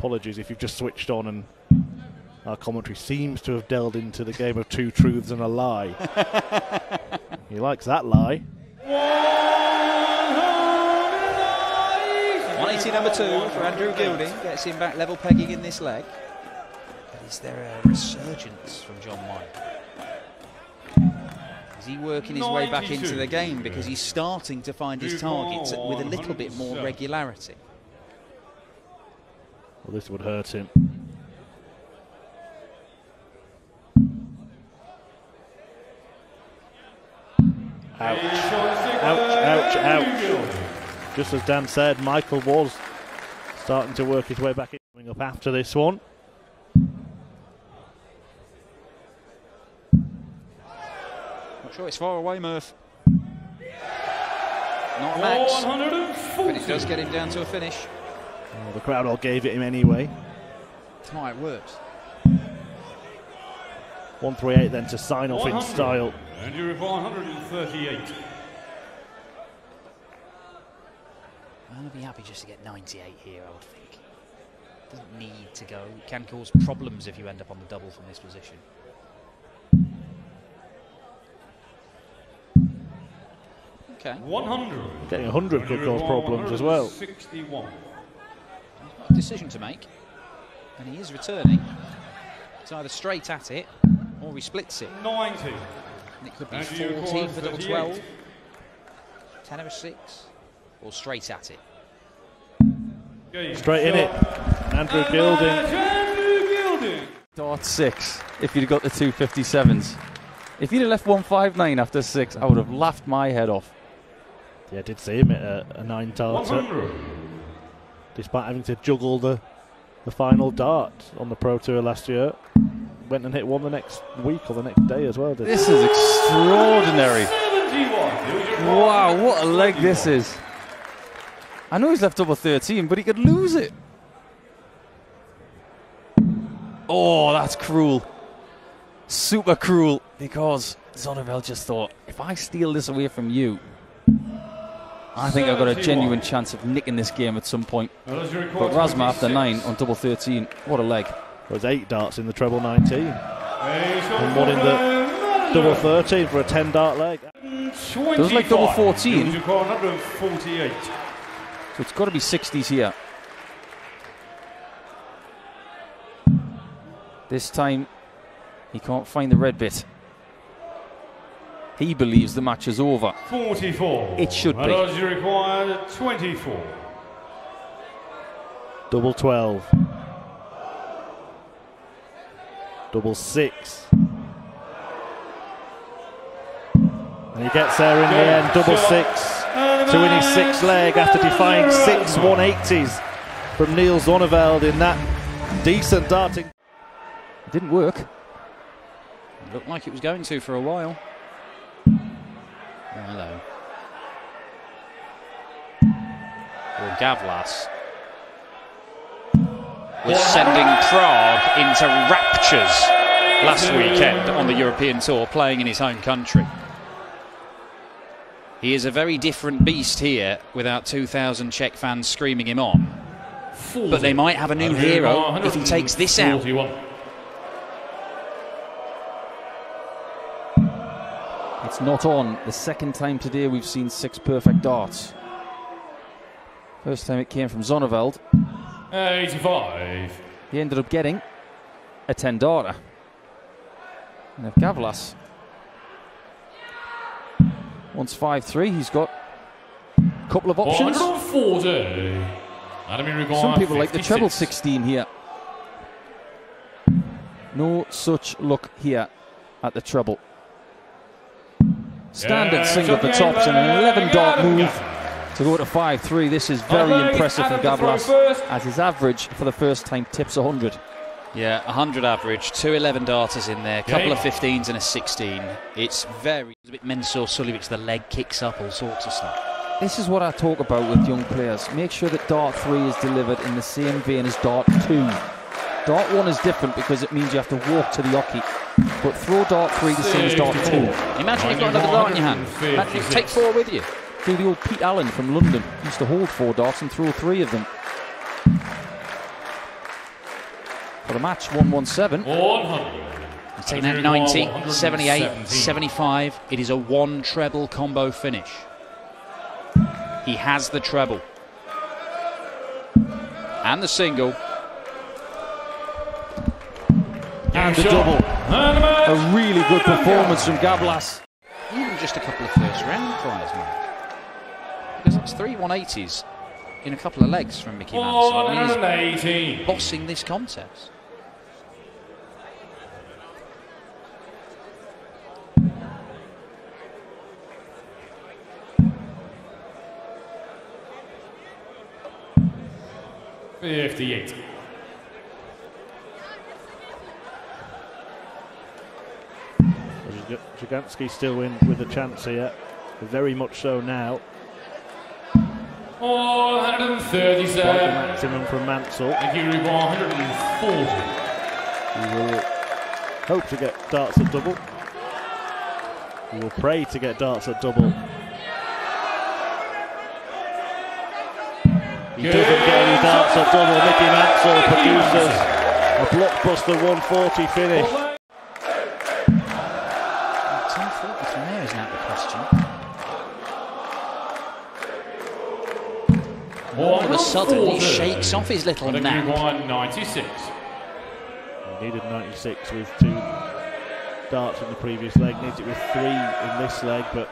Apologies if you've just switched on and our commentary seems to have delved into the game of two truths and a lie. He likes that lie. 180 number 2 for Andrew Gilding, gets him back level pegging in this leg. But is there a resurgence from John White? Is he working his way back into the game because he's starting to find his targets with a little bit more regularity? Well, this would hurt him. Ouch, ouch, ouch, ouch. Just as Dan said, Michael was starting to work his way back in, coming up after this one. Not sure it's far away, Murph. Not Max, but it does get him down to a finish. Oh, the crowd all gave it him anyway. That's why it works. 138 then to sign off in style. And you're 138. I'll be happy just to get 98 here, I would think. Doesn't need to go. It can cause problems if you end up on the double from this position. Okay. 100. Getting 100 could cause problems as well. 61. He's got a decision to make, and he is returning. It's either straight at it, or he splits it. 90. And it could be 14 for double 12, 10 over 6, or straight at it. Straight in it. Andrew Gilding. Dart 6, if you'd got the 257s. If you'd have left 159 after 6, I would have laughed my head off. Yeah, I did see him at a 9 darter. Despite having to juggle the final dart on the Pro Tour last year. Went and hit one the next week or the next day as well. This is extraordinary. Wow, what a leg this is. I know he's left double 13, but he could lose it. Oh, that's cruel. Super cruel, because Zonnevel just thought, if I steal this away from you, I think I've got a genuine chance of nicking this game at some point. But Razma after 9 on double 13, what a leg. There's 8 darts in the treble 19. And one in the double 13 for a 10 dart leg. Feels like double 14. 148. So it's got to be 60s here. This time, he can't find the red bit. He believes the match is over. 44. It should be. Odds you required 24. Double 12. Double 6. And he gets there in the end. Double 6 to win his 6th leg after defying 6 180s from Niels Zonneveld in that decent darting. It didn't work. It looked like it was going to for a while. Oh, hello. Well, Gavlas was sending Prague into raptures last weekend on the European Tour, playing in his home country. He is a very different beast here without 2,000 Czech fans screaming him on. But they might have a new hero if he takes this out. 41. It's not on. The second time today we've seen 6 perfect darts. First time it came from Zonneveld. 85. He ended up getting a 10 darter. And if Gavlas wants 5-3, he's got a couple of options. 140. Some people like the treble 16 here. No such luck here at the treble. Standard single for tops and an 11 dart move to go to 5-3. This is very impressive from Gavlas, as his average for the first time tips 100. Yeah, 100 average, 2 11 darters in there, a couple of 15s and a 16. It's a bit Mensur Suljovic, the leg kicks up, all sorts of stuff. This is what I talk about with young players. Make sure that dart 3 is delivered in the same vein as dart 2. Dart 1 is different because it means you have to walk to the hockey. But throw dart 3 the same as dart 2. Imagine you've got another dart in your hand. Imagine you take 4 with you. Do the old Pete Allen from London. He used to hold 4 darts and throw 3 of them. for the match. 117. 100. He's taken out 90, 78, 75. It is a one treble combo finish. He has the treble. And the single. And the double. A really good performance from Gablas. Even just a couple of first round tries, Mike. Because that's 3 180s in a couple of legs from Mickey Mansell. I mean, 118. he's bossing this contest. $58. Jaganski still in with a chance here. Very much so now. 137. The maximum from Mansell. And here we go, 140. He will hope to get darts at double. He will pray to get darts at double. He doesn't get any darts at double. Mickey Mansell produces a blockbuster 140 finish. 1040 from there isn't out the question. All of a sudden, he shakes off his little nap. 96. He needed 96 with 2 darts in the previous leg. Needs it with 3 in this leg, but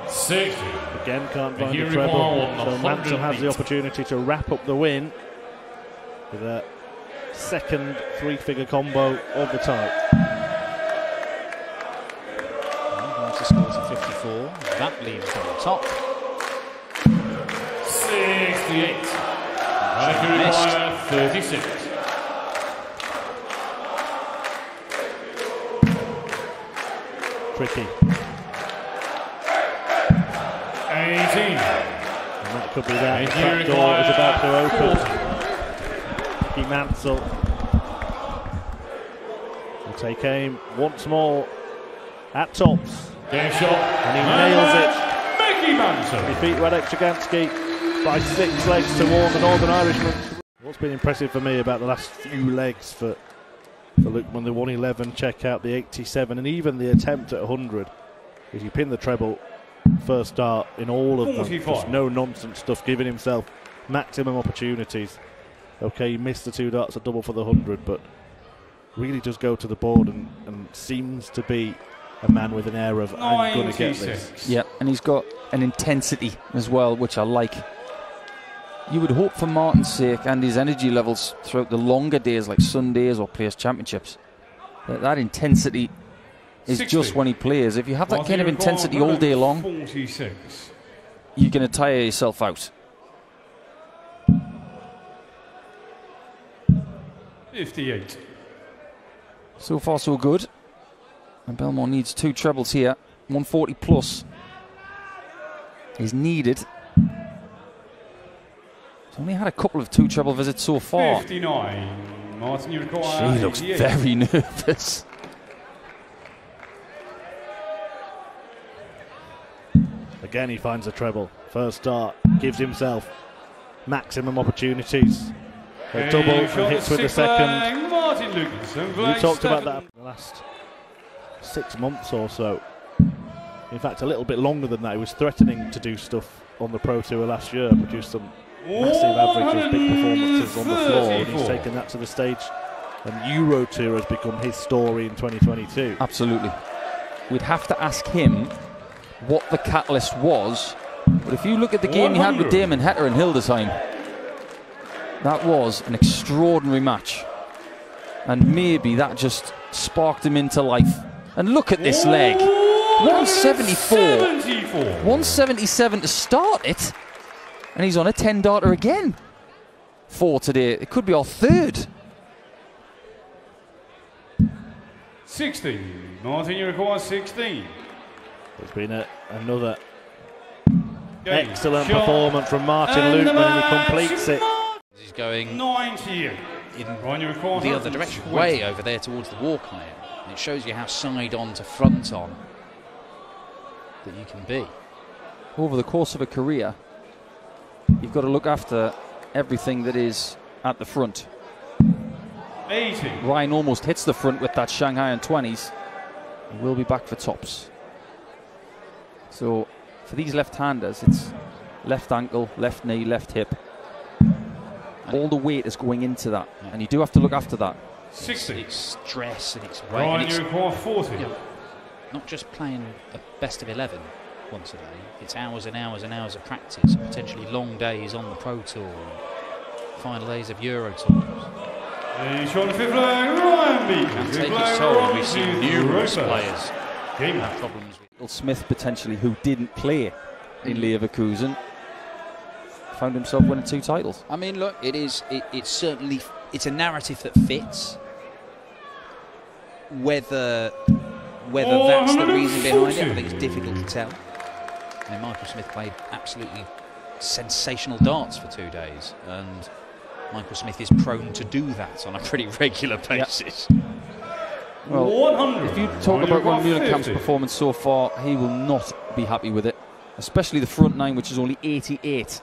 60. again can't find the treble. So Mansell has the opportunity to wrap up the win with a second 3-figure combo of the type. Once he scores a 54, that leaves him on top. 68. Missed. 36. Tricky. 18. And that could be that. The trap door is about to open. Mickey Mansell will take aim once more at tops. Game shot. And he nails it. Mickey Mansell. Defeat Radek Jaganski by 6 legs to warn the Northern Irishman. What's been impressive for me about the last few legs for Lukman, the 111, check out the 87, and even the attempt at 100, is he pinned the treble first start in all of them. 45. Just no nonsense stuff, giving himself maximum opportunities. Okay, he missed the 2 darts at double for the 100, but really does go to the board and seems to be a man with an air of, I'm going to get this. Yeah, and he's got an intensity as well, which I like. You would hope for Martin's sake and his energy levels throughout the longer days like Sundays or Players Championships, that intensity is 60. just when he plays. If you have that kind of intensity all day long, 46. you're going to tire yourself out. 58. So far so good. And Belmore needs 2 trebles here. 140 plus is needed. He's only had a couple of 2 treble visits so far. 59. Martin, you require. She looks 88. very nervous. Again, he finds a treble. First start, gives himself maximum opportunities. A double and hits with the second. Martin Lucas. We talked about that in the last 6 months or so. In fact, a little bit longer than that. He was threatening to do stuff on the Pro Tour last year, produced some massive averages, big performances on the floor, and he's taken that to the stage. And Euro Tour has become his story in 2022. Absolutely. We'd have to ask him what the catalyst was. But if you look at the game he had with Damon Hetter in Hildesheim, that was an extraordinary match. And maybe that just sparked him into life. And look at this leg. 174. 177 to start it. And he's on a 10-darter again for today. It could be our 3rd. 16. Martin, you require 16. It's been another Game excellent shot. performance from Martin And Lukman, and he match completes it. He's going 90. in Ryan, you require the other direction, way over there towards the walk iron. And it shows you how side on to front on that you can be. Over the course of a career, you've got to look after everything that is at the front. 80. Ryan almost hits the front with that Shanghai on 20s. He will be back for tops. So for these left-handers, it's left ankle, left knee, left hip. All the weight is going into that, and you do have to look after that. 60. It's stress and it's weight. Ryan, And you it's require 40. not just playing a best of 11 once a day. It's hours and hours and hours of practice, potentially long days on the Pro Tour, and final days of Euro Tours. He's on the fifth leg, Ryan Beacon. Can take its toll, and we've seen numerous players have problems with. Will Smith, potentially, who didn't play in Leverkusen, found himself winning 2 titles. I mean, look, it's certainly it's a narrative that fits. Whether that's the reason behind it, I think it's difficult to tell. And Michael Smith played absolutely sensational darts for 2 days, and Michael Smith is prone to do that on a pretty regular basis. Well, 100. if you talk about Ron Mullenkamp's performance so far, he will not be happy with it, especially the front 9, which is only 88.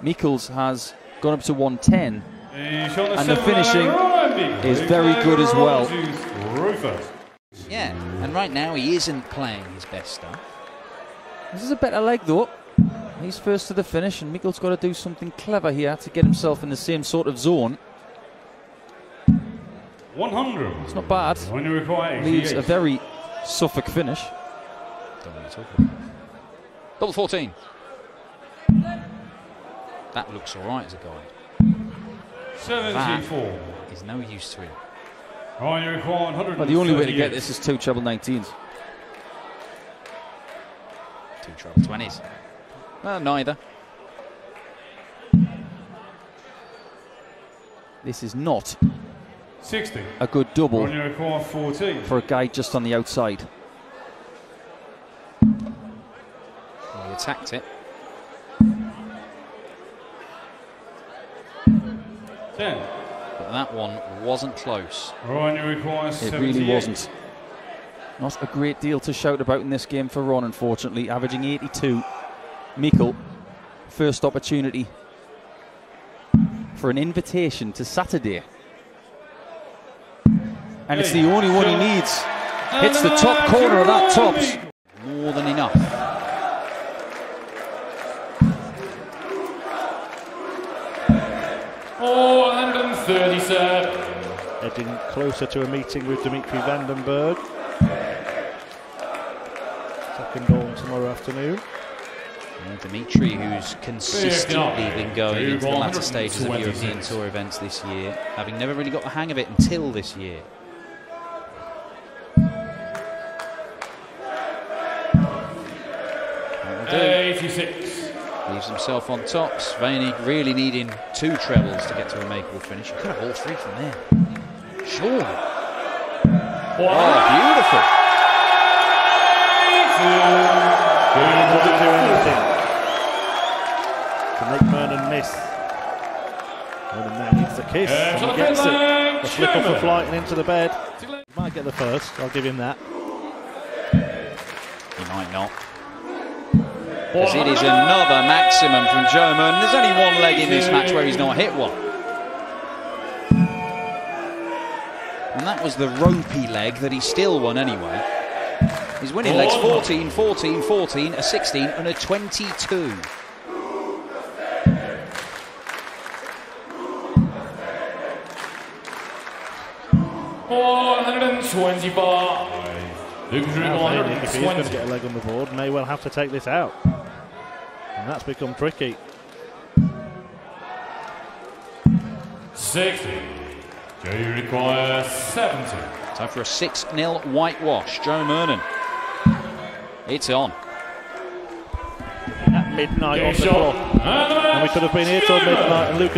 Mikkels has gone up to 110, and the finishing is very good as well. Yeah, and right now he isn't playing his best stuff. This is a better leg though. He's first to the finish, and Mikkels got to do something clever here to get himself in the same sort of zone. 100. It's not bad. When you require Leaves a very Suffolk finish. Don't know what you're talking about. Double 14. That looks all right as a guide. 74. Is no use to him. Ryan, you require 100. Well, the only way to get this is 2 treble 19s. 2 treble 20s. Neither. This is not 60. a good double Ryan, you require 14. for a guy just on the outside. Well, he attacked it. 10. But that one wasn't close. Ryan, you require It 78. really wasn't. Not a great deal to shout about in this game for Ron, unfortunately. Averaging 82. Mikkel, first opportunity for an invitation to Saturday. And it's the only one he needs. Hits the top corner of that tops. More than enough. Oh, 137. Heading closer to a meeting with Dimitri Vandenberg. Second dawn tomorrow afternoon. And Dimitri, who's consistently been going into the latter stages of European Tour events this year, having never really got the hang of it until this year. That'll do. 86. Leaves himself on tops. Vaney really needing 2 trebles to get to a makeable finish. He could have all 3 from there. Sure. Oh, beautiful. Doesn't do anything to make Mernon miss. Mernon now needs the kiss, and he gets it. The flip off the flight and into the bed. He might get the first, I'll give him that. He might not. Because it is another maximum from Joe Mernon. There's only one leg in this match where he's not hit one. And that was the ropey leg that he still won anyway. His winning legs 14, 14, 14, a 16 and a 22. If he is going to get a leg on the board, may well have to take this out. And that's become tricky. 60. Joe requires 70. Time for a 6-0 whitewash. Joe Mernon. It's on. At midnight on the clock. And we could have been here till midnight, and Lucas